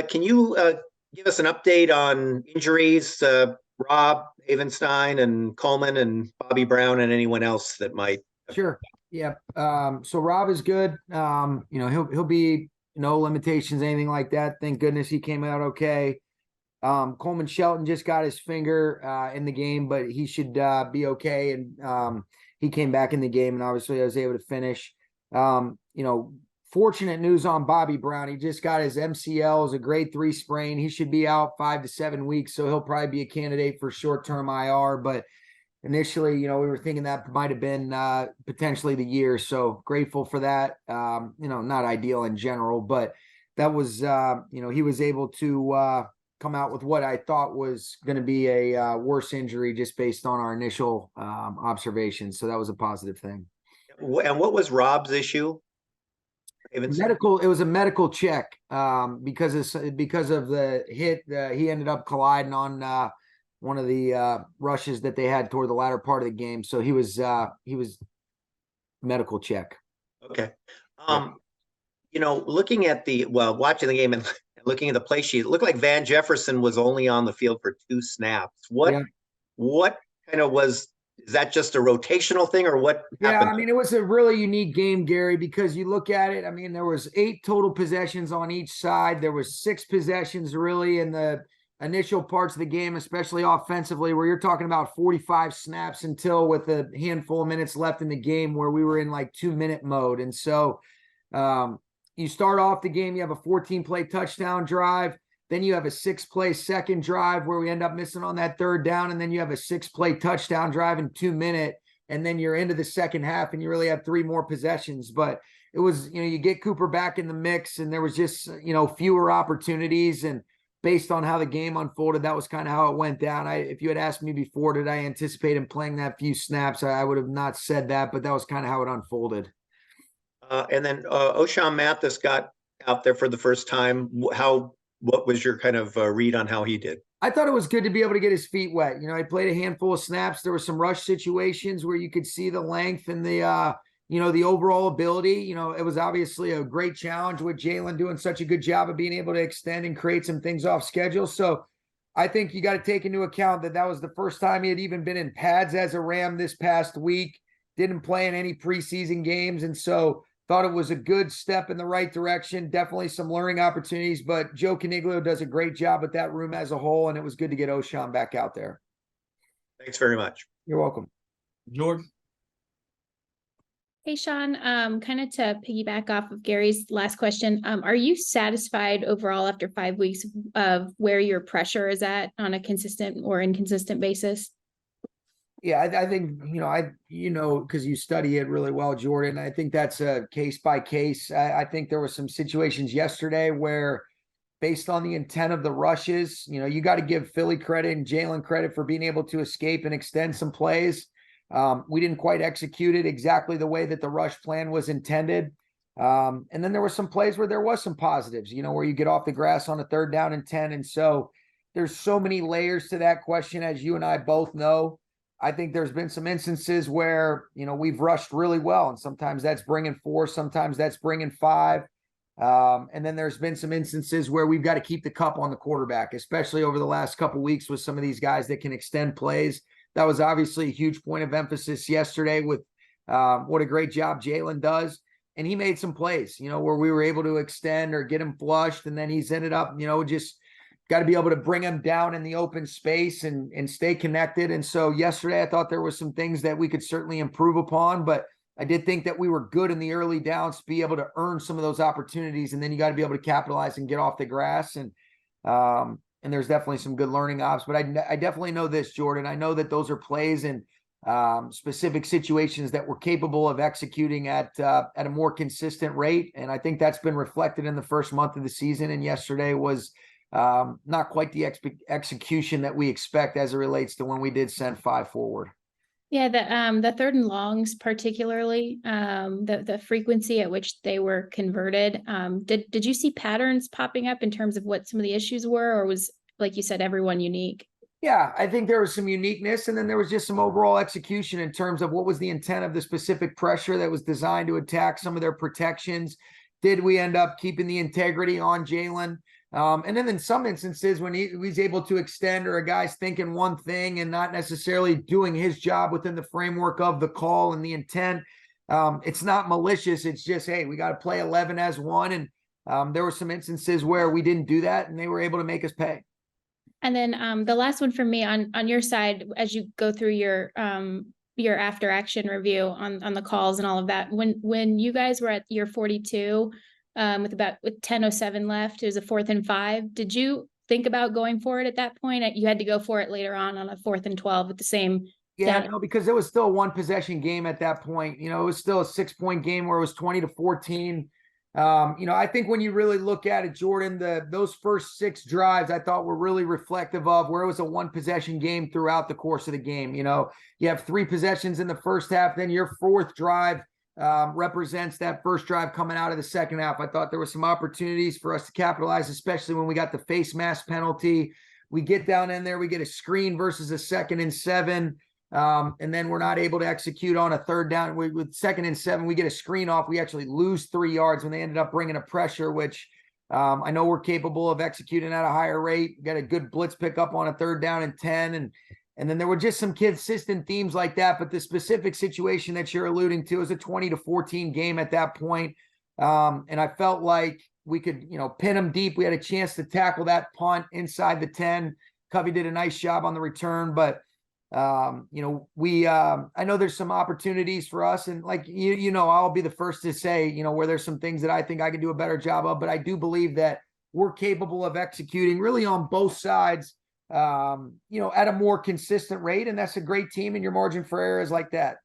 can you give us an update on injuries? Rob, Havenstein, and Coleman, and Bobby Brown, and anyone else that might. Sure. Yeah. So Rob is good. He'll be no limitations, anything like that. Thank goodness he came out okay. Coleman Shelton just got his finger in the game, but he should be okay. And he came back in the game, and obviously I was able to finish. Fortunate news on Bobby Brown. He just got his MCL, is a grade 3 sprain. He should be out 5 to 7 weeks, so he'll probably be a candidate for short-term IR. But initially, we were thinking that might have been potentially the year. So grateful for that. Not ideal in general, but that was, he was able to come out with what I thought was going to be a worse injury just based on our initial observations. So that was a positive thing. And what was Rob's issue? Medical. It was a medical check because of the hit. He ended up colliding on one of the rushes that they had toward the latter part of the game. So he was medical check. Okay. Looking at watching the game and looking at the play sheet, it looked like Van Jefferson was only on the field for 2 snaps. What kind of is that just a rotational thing, or what happened? Yeah, it was a really unique game, Gary, because you look at it, there was 8 total possessions on each side. There was 6 possessions really in the initial parts of the game, especially offensively, where you're talking about 45 snaps until with a handful of minutes left in the game where we were in like 2-minute mode. And so you start off the game, you have a 14-play touchdown drive. Then you have a 6-play second drive where we end up missing on that 3rd down. And then you have a 6-play touchdown drive in 2 minutes. And then you're into the second half and you really have 3 more possessions. But it was, you get Cooper back in the mix and there was just, fewer opportunities. And based on how the game unfolded, that was kind of how it went down. If you had asked me before, did I anticipate him playing that few snaps, I would have not said that, but that was kind of how it unfolded. And then O'Shawn Mathis got out there for the first time. What was your kind of read on how he did? I thought it was good to be able to get his feet wet. He played a handful of snaps. There were some rush situations where you could see the length and the, the overall ability. It was obviously a great challenge with Jalen doing such a good job of being able to extend and create some things off schedule. So I think you got to take into account that was the first time he had even been in pads as a Ram this past week. Didn't play in any preseason games. And so thought it was a good step in the right direction. Definitely some learning opportunities, but Joe Caniglio does a great job with that room as a whole, and it was good to get O'Shawn back out there. Thanks very much. You're welcome. Jordan? Hey, Sean, kind of to piggyback off of Gary's last question, are you satisfied overall after 5 weeks of where your pressure is at on a consistent or inconsistent basis? Yeah, I think, because you study it really well, Jordan, I think that's a case by case. I think there were some situations yesterday where based on the intent of the rushes, you got to give Philly credit and Jalen credit for being able to escape and extend some plays. We didn't quite execute it exactly the way that the rush plan was intended. And then there were some plays where there was some positives, where you get off the grass on a 3rd down and 10. And so there's so many layers to that question, as you and I both know. I think there's been some instances where, we've rushed really well, and sometimes that's bringing 4, sometimes that's bringing 5. And then there's been some instances where we've got to keep the cup on the quarterback, especially over the last couple of weeks with some of these guys that can extend plays. That was obviously a huge point of emphasis yesterday with what a great job Jalen does. And he made some plays, where we were able to extend or get him flushed. And then he's ended up, just got to be able to bring him down in the open space and stay connected. And so yesterday, I thought there were some things that we could certainly improve upon, but I did think that we were good in the early downs to be able to earn some of those opportunities. And then you got to be able to capitalize and get off the grass. And there's definitely some good learning ops, but I definitely know this, Jordan. I know that those are plays and specific situations that we're capable of executing at a more consistent rate. And I think that's been reflected in the first month of the season. And yesterday was not quite the execution that we expect as it relates to when we did send 5 forward. Yeah, the 3rd and longs, particularly the frequency at which they were converted. Did you see patterns popping up in terms of what some of the issues were, or was, like you said, everyone unique? Yeah, I think there was some uniqueness, and then there was just some overall execution in terms of what was the intent of the specific pressure that was designed to attack some of their protections. Did we end up keeping the integrity on Jalen? And then in some instances, when he's able to extend, or a guy's thinking one thing and not necessarily doing his job within the framework of the call and the intent, it's not malicious. It's just, hey, we got to play 11 as one. And there were some instances where we didn't do that, and they were able to make us pay. And then the last one for me on your side, as you go through your after action review on the calls and all of that, when you guys were at year 42, with 10:07 left, it was a 4th and 5. Did you think about going for it at that point? You had to go for it later on a 4th and 12 with the same. Yeah, no, because it was still a 1-possession game at that point. You know, it was still a 6-point game where it was 20-14. You know, I think when you really look at it, Jordan, those first 6 drives I thought were really reflective of where it was a 1-possession game throughout the course of the game. You know, you have 3 possessions in the first half, then your 4th drive represents that first drive coming out of the second half. I thought there were some opportunities for us to capitalize, especially when we got the face mask penalty. We get down in there, we get a screen versus a 2nd and 7. And then we're not able to execute on a 3rd down. With 2nd and 7, we get a screen off. We actually lose 3 yards when they ended up bringing a pressure, which I know we're capable of executing at a higher rate. We got a good blitz pickup on a 3rd down and 10. And then there were just some consistent themes like that. But the specific situation that you're alluding to is a 20-14 game at that point. And I felt like we could, you know, pin them deep. We had a chance to tackle that punt inside the 10. Covey did a nice job on the return, but you know, I know there's some opportunities for us, and like, you know, I'll be the first to say, you know, where there's some things that I think I can do a better job of, but I do believe that we're capable of executing really on both sides, you know, at a more consistent rate. And that's a great team, and your margin for error is like that.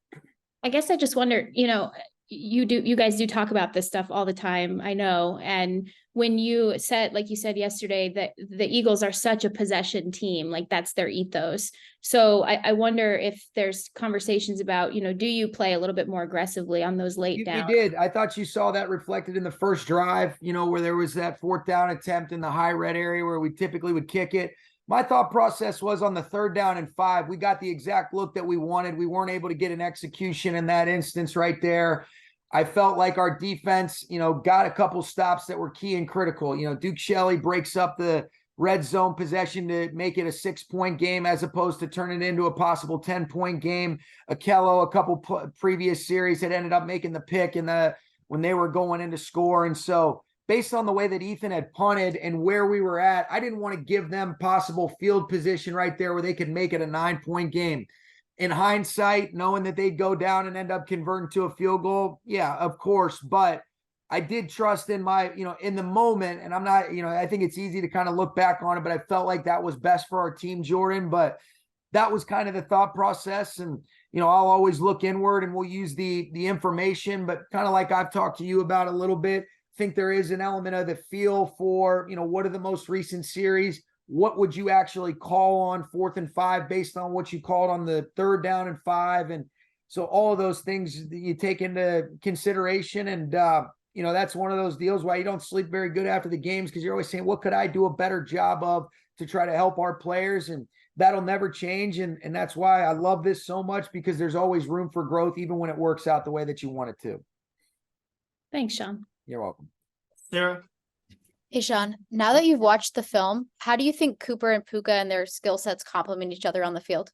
I guess I just wonder, you know, you guys do talk about this stuff all the time, I know. And when you said, like you said yesterday, that the Eagles are such a possession team, like that's their ethos. So I wonder if there's conversations about, you know, do you play a little bit more aggressively on those late downs? You did. I thought you saw that reflected in the first drive, you know, where there was that 4th down attempt in the high red area where we typically would kick it. My thought process was on the 3rd down and 5, we got the exact look that we wanted. We weren't able to get an execution in that instance right there. I felt like our defense, you know, got a couple stops that were key and critical. You know, Duke Shelley breaks up the red zone possession to make it a 6-point game as opposed to turn it into a possible 10-point game. Akello, a couple previous series, had ended up making the pick when they were going in to score. And so based on the way that Ethan had punted and where we were at, I didn't want to give them possible field position right there where they could make it a 9-point game. In hindsight, knowing that they'd go down and end up converting to a field goal, yeah, of course. But I did trust in my, you know, in the moment, and I'm not, you know, I think it's easy to kind of look back on it, but I felt like that was best for our team, Jordan. But that was kind of the thought process. And, you know, I'll always look inward, and we'll use the information, but kind of like I've talked to you about a little bit, I think there is an element of the feel for, you know, what are the most recent series? What would you actually call on 4th and 5 based on what you called on the 3rd down and 5? And so all of those things you take into consideration. And, you know, that's one of those deals why you don't sleep very good after the games, because you're always saying, what could I do a better job of to try to help our players? And that'll never change. And that's why I love this so much, because there's always room for growth, even when it works out the way that you want it to. Thanks, Sean. You're welcome. Sarah? Hey, Sean, now that you've watched the film, how do you think Cooper and Puka and their skill sets complement each other on the field?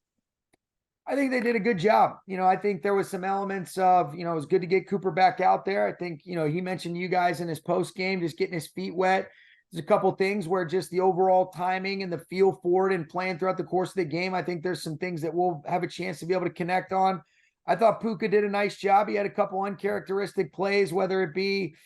I think they did a good job. You know, I think there was some elements of, you know, it was good to get Cooper back out there. I think, you know, he mentioned you guys in his post game, just getting his feet wet. There's a couple of things where just the overall timing and the feel for it and playing throughout the course of the game, I think there's some things that we'll have a chance to be able to connect on. I thought Puka did a nice job. He had a couple uncharacteristic plays, whether it be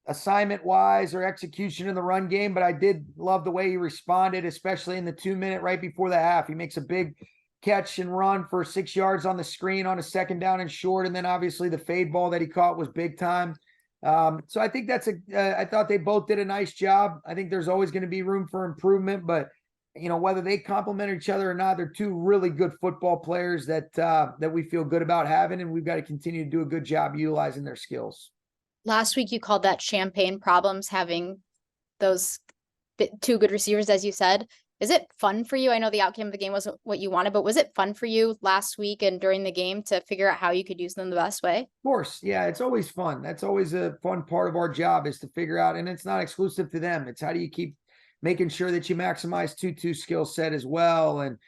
assignment wise or execution in the run game, but I did love the way he responded, especially in the 2-minute right before the half. He makes a big catch and run for 6 yards on the screen on a 2nd down and short. And then obviously the fade ball that he caught was big time. So I think I thought they both did a nice job. I think there's always going to be room for improvement, but you know, whether they complement each other or not, they're 2 really good football players that we feel good about having, and we've got to continue to do a good job utilizing their skills. Last week, you called that champagne problems, having those 2 good receivers, as you said. Is it fun for you? I know the outcome of the game wasn't what you wanted, but was it fun for you last week and during the game to figure out how you could use them the best way? Of course. Yeah, it's always fun. That's always a fun part of our job, is to figure out, and it's not exclusive to them. It's how do you keep making sure that you maximize 2-2 skill set as well. And,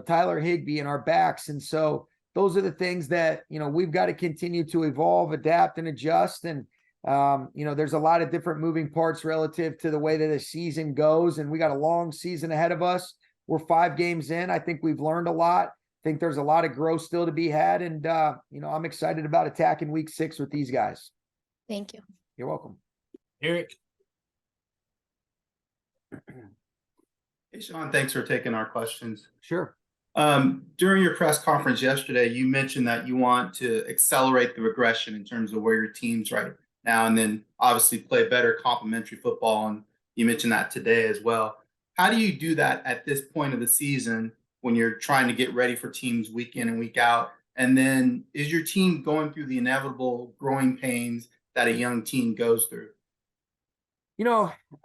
Tyler Higbee and our backs. And so those are the things that, we've got to continue to evolve, adapt, and adjust. And, there's a lot of different moving parts relative to the way that the season goes. And we got a long season ahead of us. We're 5 games in. I think we've learned a lot. I think there's a lot of growth still to be had. And, I'm excited about attacking week 6 with these guys. Thank you. You're welcome. Eric. Hey, Sean, thanks for taking our questions. Sure. During your press conference yesterday, you mentioned that you want to accelerate the regression in terms of where your team's right now, and then obviously play better complementary football. And you mentioned that today as well. How do you do that at this point of the season when you're trying to get ready for teams week in and week out? And then is your team going through the inevitable growing pains that a young team goes through?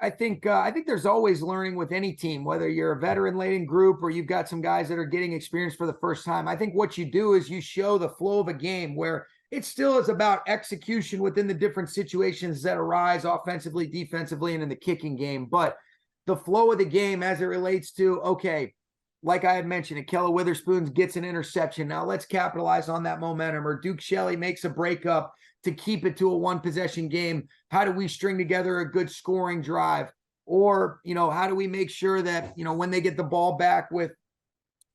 I think there's always learning with any team, whether you're a veteran-laden group or you've got some guys that are getting experience for the first time. I think what you do is you show the flow of a game where it still is about execution within the different situations that arise offensively, defensively, and in the kicking game. But the flow of the game as it relates to, okay, like I had mentioned, Akella Witherspoon gets an interception. Now let's capitalize on that momentum. Or Duke Shelley makes a breakup to keep it to a 1-possession game. How do we string together a good scoring drive? Or, how do we make sure that, when they get the ball back with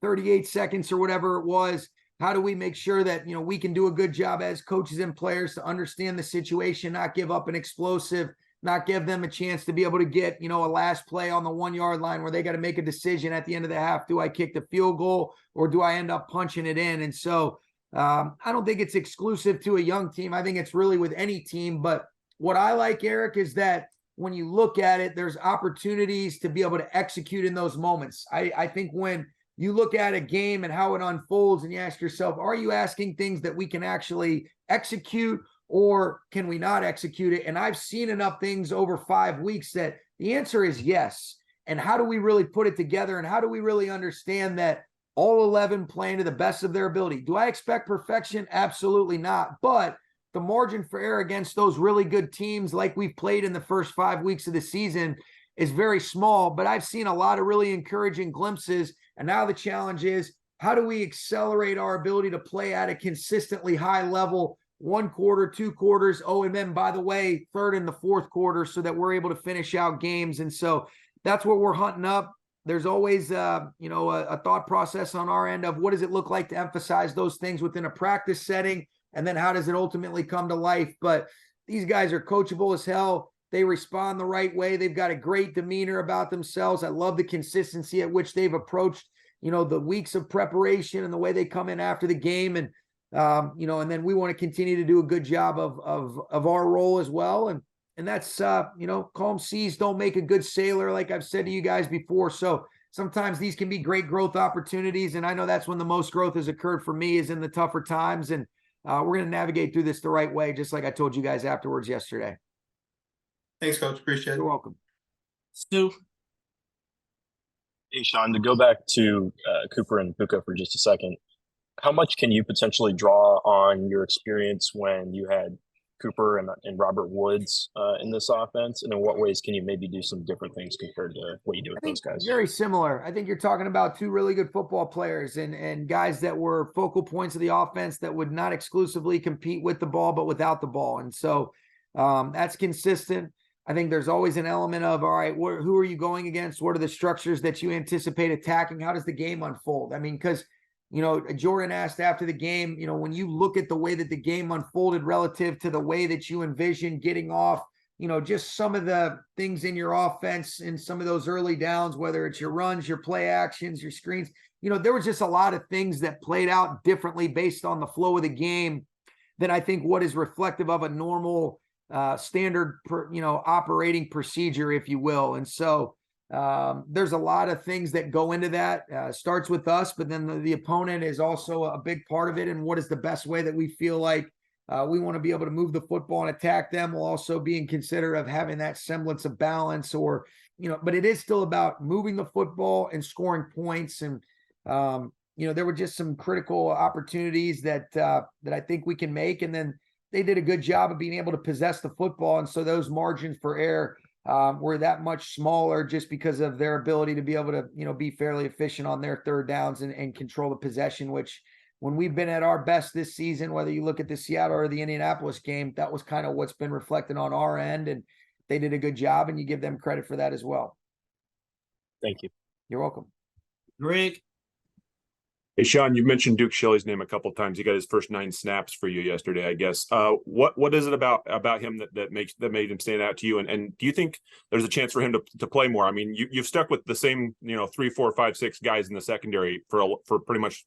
38 seconds or whatever it was, how do we make sure that, we can do a good job as coaches and players to understand the situation, not give up an explosive, not give them a chance to be able to get, a last play on the 1-yard line where they got to make a decision at the end of the half. Do I kick the field goal or do I end up punching it in? And so, I don't think it's exclusive to a young team. I think it's really with any team. But what I like, Eric, is that when you look at it, there's opportunities to be able to execute in those moments. I think when you look at a game and how it unfolds and you ask yourself, are you asking things that we can actually execute or can we not execute it? And I've seen enough things over 5 weeks that the answer is yes. And how do we really put it together? And how do we really understand that all 11 playing to the best of their ability? Do I expect perfection? Absolutely not. But the margin for error against those really good teams like we've played in the first 5 weeks of the season is very small. But I've seen a lot of really encouraging glimpses. And now the challenge is, how do we accelerate our ability to play at a consistently high level, 1 quarter, 2 quarters, and then, by the way, 3rd and the 4th quarter, so that we're able to finish out games. And so that's what we're hunting up. There's always, a thought process on our end of what does it look like to emphasize those things within a practice setting, and then how does it ultimately come to life? But these guys are coachable as hell. They respond the right way. They've got a great demeanor about themselves. I love the consistency at which they've approached, the weeks of preparation and the way they come in after the game. And, and then we want to continue to do a good job of our role as well. And that's, calm seas don't make a good sailor, like I've said to you guys before. So sometimes these can be great growth opportunities. And I know that's when the most growth has occurred for me, is in the tougher times. And we're going to navigate through this the right way, just like I told you guys afterwards yesterday. Thanks, Coach. Appreciate it. You're welcome. Stu. Hey, Sean, to go back to Cooper and Puka for just a second, how much can you potentially draw on your experience when you had Cooper and Robert Woods in this offense? And in what ways can you maybe do some different things compared to what you do with those guys? Very similar. I think you're talking about 2 really good football players and guys that were focal points of the offense that would not exclusively compete with the ball, but without the ball. And so that's consistent. I think there's always an element of, all right, who are you going against? What are the structures that you anticipate attacking? How does the game unfold? I mean, because, Jordan asked after the game, when you look at the way that the game unfolded relative to the way that you envision getting off, just some of the things in your offense in some of those early downs, whether it's your runs, your play actions, your screens, there was just a lot of things that played out differently based on the flow of the game than I think what is reflective of a normal standard, operating procedure, if you will. And so there's a lot of things that go into that. Starts with us, but then the opponent is also a big part of it. And what is the best way that we feel like we want to be able to move the football and attack them, while also being considerate of having that semblance of balance, or, but it is still about moving the football and scoring points. And, there were just some critical opportunities that I think we can make. And then they did a good job of being able to possess the football. And so those margins for error were that much smaller just because of their ability to be able to, be fairly efficient on their third downs and control the possession, which when we've been at our best this season, whether you look at the Seattle or the Indianapolis game, that was kind of what's been reflected on our end, and they did a good job, and you give them credit for that as well. Thank you. You're welcome. Greg. Hey, Sean, you mentioned Duke Shelley's name a couple of times. He got his first 9 snaps for you yesterday, I guess. What is it about him that made him stand out to you? And do you think there's a chance for him to play more? I mean, you've stuck with the same 3, 4, 5, 6 guys in the secondary for pretty much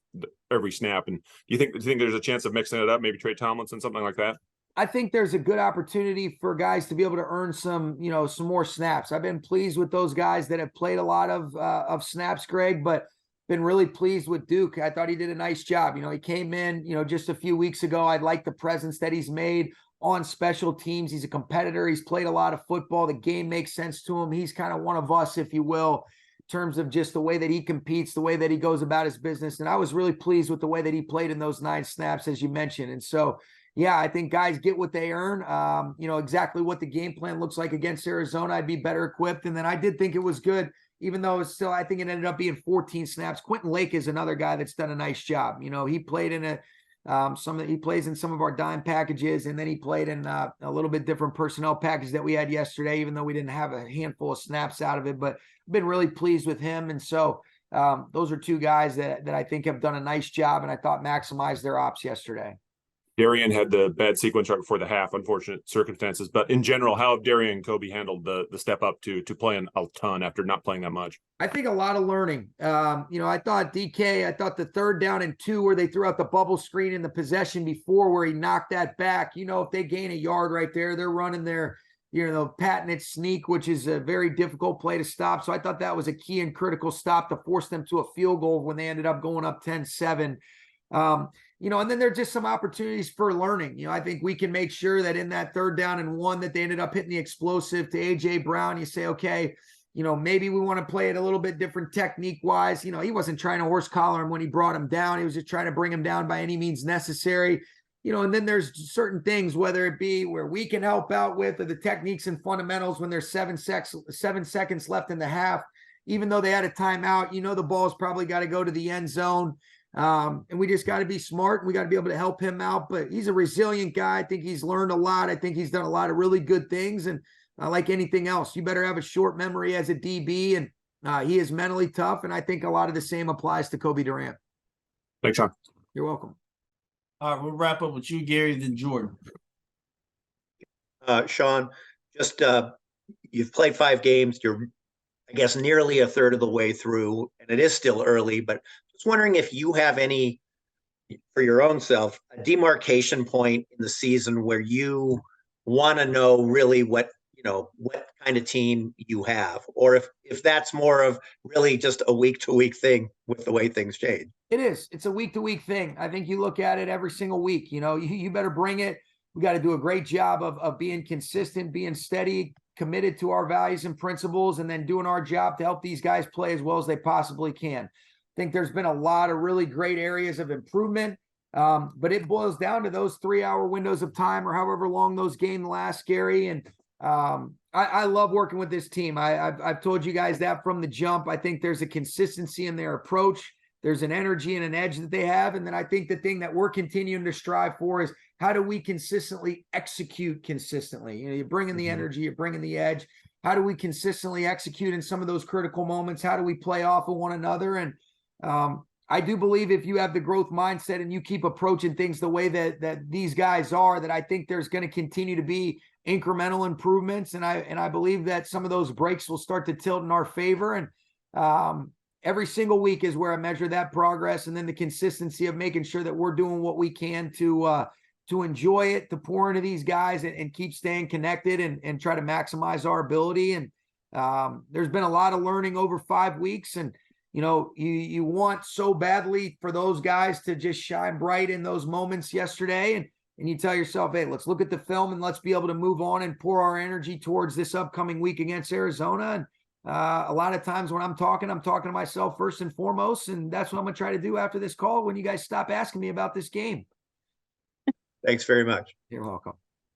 every snap. And do you think there's a chance of mixing it up? Maybe Trey Tomlinson, something like that. I think there's a good opportunity for guys to be able to earn some more snaps. I've been pleased with those guys that have played a lot of snaps, Greg, but been really pleased with Duke. I thought he did a nice job. He came in, just a few weeks ago. I like the presence that he's made on special teams. He's a competitor. He's played a lot of football. The game makes sense to him. He's kind of one of us, if you will, in terms of just the way that he competes, the way that he goes about his business. And I was really pleased with the way that he played in those 9 snaps, as you mentioned. And so, yeah, I think guys get what they earn. Exactly what the game plan looks like against Arizona, I'd be better equipped. And then I did think it was good, even though it's still, I think it ended up being 14 snaps. Quentin Lake is another guy that's done a nice job. He played in he plays in some of our dime packages, and then he played in a little bit different personnel package that we had yesterday, even though we didn't have a handful of snaps out of it. But I've been really pleased with him. And so those are 2 guys that I think have done a nice job, and I thought maximized their ops yesterday. Darian had the bad sequence right before the half, unfortunate circumstances. But in general, how have Darian and Kobe handled the step up to playing a ton after not playing that much? I think a lot of learning. I thought the 3rd down and 2 where they threw out the bubble screen in the possession before where he knocked that back. If they gain a yard right there, they're running their, patented sneak, which is a very difficult play to stop. So I thought that was a key and critical stop to force them to a field goal when they ended up going up 10-7. And then there are just some opportunities for learning. I think we can make sure that in that 3rd down and 1 that they ended up hitting the explosive to A.J. Brown. You say, okay, maybe we want to play it a little bit different technique wise. He wasn't trying to horse collar him when he brought him down. He was just trying to bring him down by any means necessary. And then there's certain things, whether it be where we can help out with, or the techniques and fundamentals when there's 7 seconds left in the half, even though they had a timeout, the ball's probably got to go to the end zone. And we just got to be smart, and we got to be able to help him out. But he's a resilient guy. I think he's learned a lot. I think he's done a lot of really good things. And like anything else, you better have a short memory as a DB. And he is mentally tough. And I think a lot of the same applies to Kobe Durant. Thanks, Sean. You're welcome. All right, we'll wrap up with you, Gary, then Jordan. Sean, just you've played 5 games. You're, I guess, nearly a third of the way through, and it is still early, but just wondering if you have any, for your own self, a demarcation point in the season where you want to know really what kind of team you have, or if that's more of really just a week-to-week thing with the way things change. It is. It's a week-to-week thing. I think you look at it every single week. You better bring it. We got to do a great job of being consistent, being steady, committed to our values and principles, and then doing our job to help these guys play as well as they possibly can. I think there's been a lot of really great areas of improvement, but it boils down to those 3-hour windows of time or however long those games last, Gary. And I love working with this team. I've told you guys that from the jump. I think there's a consistency in their approach. There's an energy and an edge that they have. And then I think the thing that we're continuing to strive for is how do we consistently execute consistently? You bring in the energy, you're bringing the edge. How do we consistently execute in some of those critical moments? How do we play off of one another? And I do believe if you have the growth mindset and you keep approaching things the way that these guys are, that I think there's going to continue to be incremental improvements. And I believe that some of those breaks will start to tilt in our favor. And every single week is where I measure that progress, and then the consistency of making sure that we're doing what we can to enjoy it, to pour into these guys and keep staying connected and try to maximize our ability. And there's been a lot of learning over 5 weeks, and you want so badly for those guys to just shine bright in those moments yesterday. And you tell yourself, hey, let's look at the film and let's be able to move on and pour our energy towards this upcoming week against Arizona. And a lot of times when I'm talking to myself first and foremost, and that's what I'm going to try to do after this call when you guys stop asking me about this game. Thanks very much. You're welcome.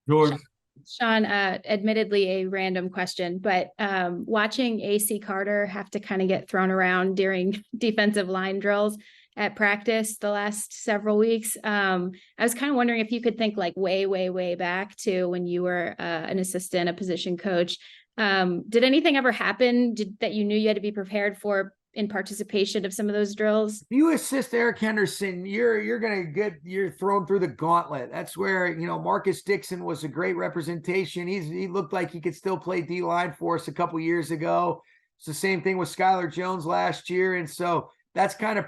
Jordan. Sean, admittedly a random question, but watching AC Carter have to kind of get thrown around during defensive line drills at practice the last several weeks, I was kind of wondering if you could think like way back to when you were an assistant, a position coach. Did anything ever happen that you knew you had to be prepared for in participation of some of those drills? If you assist Eric Henderson, you're thrown through the gauntlet. That's where, Marcus Dixon was a great representation. He looked like he could still play D-line for us a couple years ago. It's the same thing with Skylar Jones last year. And so that's kind of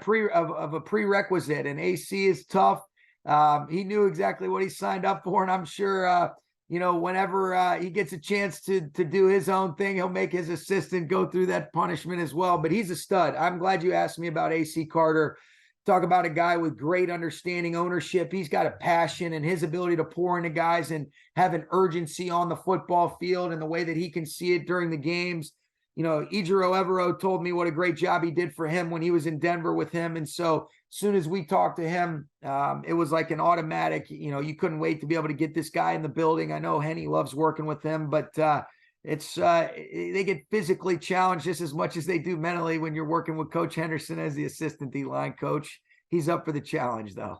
a prerequisite. And AC is tough. He knew exactly what he signed up for. And I'm sure, whenever he gets a chance to do his own thing, he'll make his assistant go through that punishment as well. But he's a stud. I'm glad you asked me about AC Carter. Talk about a guy with great understanding, ownership. He's got a passion, and his ability to pour into guys and have an urgency on the football field and the way that he can see it during the games. Ejiro Evero told me what a great job he did for him when he was in Denver with him. And so as soon as we talked to him, it was like an automatic, you couldn't wait to be able to get this guy in the building. I know Henny loves working with him, but they get physically challenged just as much as they do mentally when you're working with Coach Henderson as the assistant D-line coach. He's up for the challenge, though.